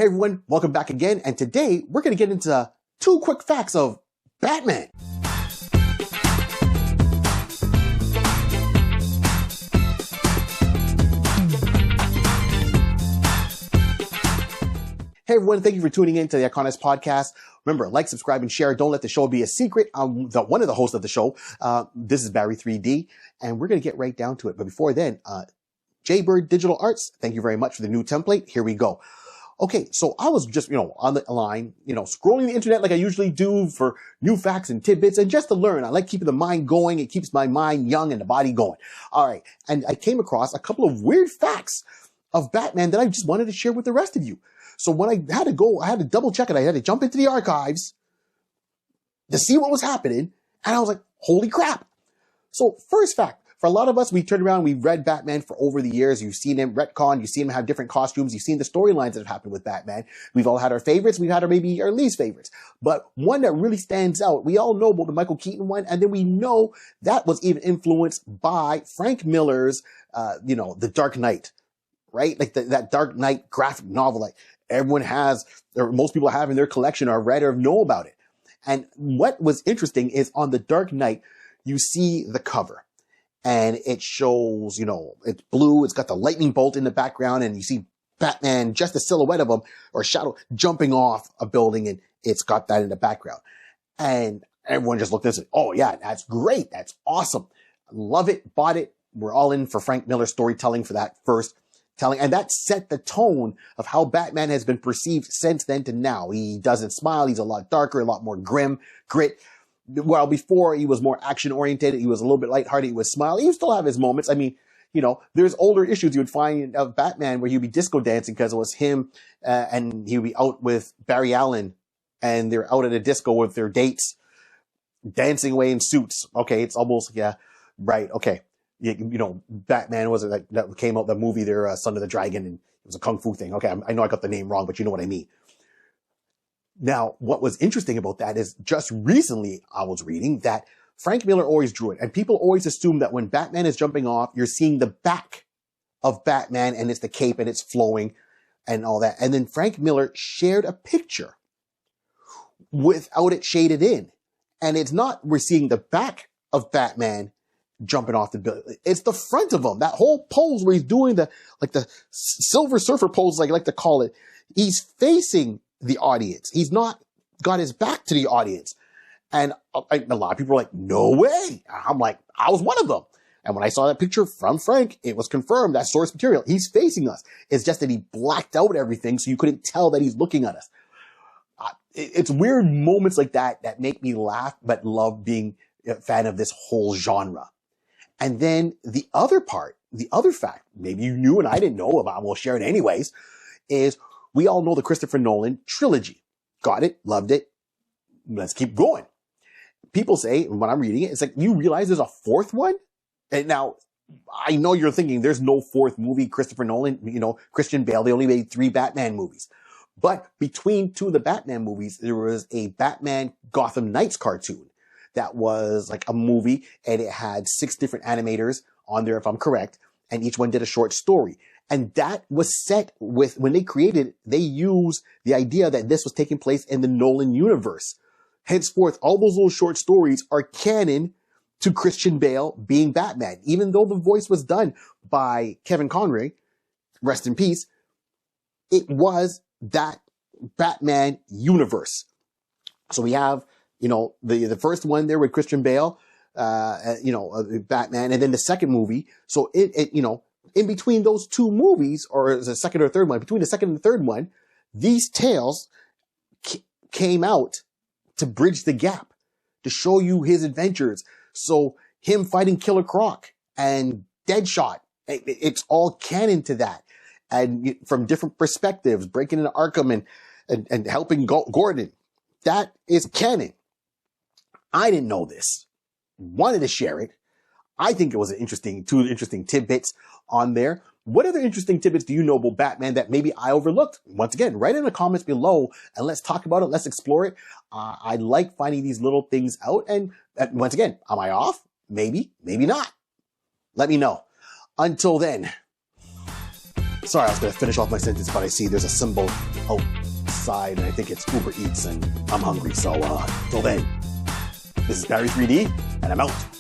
Hey everyone, welcome back again, and today we're going to get into 2 quick facts of Batman. Hey everyone, thank you for tuning in to the iConis podcast. Remember, like, subscribe, and share. Don't let the show be a secret. I'm one of the hosts of the show. This is Barry 3D, and we're going to get right down to it. But before then, Jaybird Digital Arts, thank you very much for the new template. Here we go. Okay, so I was just, on the line, scrolling the internet like I usually do for new facts and tidbits and just to learn. I like keeping the mind going. It keeps my mind young and the body going. All right. And I came across a couple of weird facts of Batman that I just wanted to share with the rest of you. So when I had to double check it. I had to jump into the archives to see what was happening. And I was like, holy crap. So first fact. For a lot of us, we turned around, we read Batman for over the years. You've seen him retcon, you've seen him have different costumes, you've seen the storylines that have happened with Batman. We've all had our favorites, we've had maybe our least favorites. But one that really stands out, we all know about the Michael Keaton one, and then we know that was even influenced by Frank Miller's, The Dark Knight, right? Like that Dark Knight graphic novel, like everyone has, or most people have in their collection or read or know about it. And what was interesting is on The Dark Knight, you see the cover. And it shows, it's blue. It's got the lightning bolt in the background, and you see Batman, just a silhouette of him or shadow jumping off a building, and it's got that in the background. And everyone just looked at it and said, oh yeah, that's great. That's awesome. Love it. Bought it. We're all in for Frank Miller storytelling for that first telling. And that set the tone of how Batman has been perceived since then to now. He doesn't smile. He's a lot darker, a lot more grim, grit. Well, before he was more action oriented, he was a little bit lighthearted, he was smiling. He would still have his moments. I mean, there's older issues you would find of Batman where he'd be disco dancing because it was him, and he would be out with Barry Allen, and they're out at a disco with their dates, dancing away in suits. Okay, it's almost, yeah, right, okay. Batman was it that came out, the movie there, Son of the Dragon, and it was a kung fu thing. Okay, I know I got the name wrong, but you know what I mean. Now, what was interesting about that is just recently I was reading that Frank Miller always drew it. And people always assume that when Batman is jumping off, you're seeing the back of Batman and it's the cape and it's flowing and all that. And then Frank Miller shared a picture without it shaded in. And it's not we're seeing the back of Batman jumping off the building. It's the front of him. That whole pose where he's doing the Silver Surfer pose, like I like to call it. He's facing the audience. He's not got his back to the audience. And a lot of people are like, no way. I'm like, I was one of them. And when I saw that picture from Frank, it was confirmed that source material. He's facing us. It's just that he blacked out everything so you couldn't tell that he's looking at us. It's weird moments like that that make me laugh, but love being a fan of this whole genre. And then the other fact, maybe you knew and I didn't know about, we'll share it anyways, is we all know the Christopher Nolan trilogy. Got it. Loved it. Let's keep going. People say, when I'm reading it, it's like, you realize there's a 4th one? And now, I know you're thinking there's no 4th movie, Christopher Nolan, Christian Bale, they only made 3 Batman movies. But between 2 of the Batman movies, there was a Batman Gotham Knights cartoon that was like a movie, and it had 6 different animators on there, if I'm correct, and each one did a short story. And that was set with, when they created it, they used the idea that this was taking place in the Nolan universe. Henceforth, all those little short stories are canon to Christian Bale being Batman. Even though the voice was done by Kevin Conroy, rest in peace, it was that Batman universe. So we have, the first one there with Christian Bale, Batman, and then the second movie. So in between those 2 movies, or the second or third one, between the second and the third one, these tales came out to bridge the gap, to show you his adventures. So him fighting Killer Croc and Deadshot, it's all canon to that. And from different perspectives, breaking into Arkham and helping Gordon, that is canon. I didn't know this. Wanted to share it. I think it was 2 interesting tidbits on there. What other interesting tidbits do you know about Batman that maybe I overlooked? Once again, write in the comments below and let's talk about it. Let's explore it. I like finding these little things out. And once again, am I off? Maybe, maybe not. Let me know. Until then, Sorry, I was going to finish off my sentence, but I see there's a symbol outside, and I think it's Uber Eats, and I'm hungry. So, till then, this is Barry 3D, and I'm out.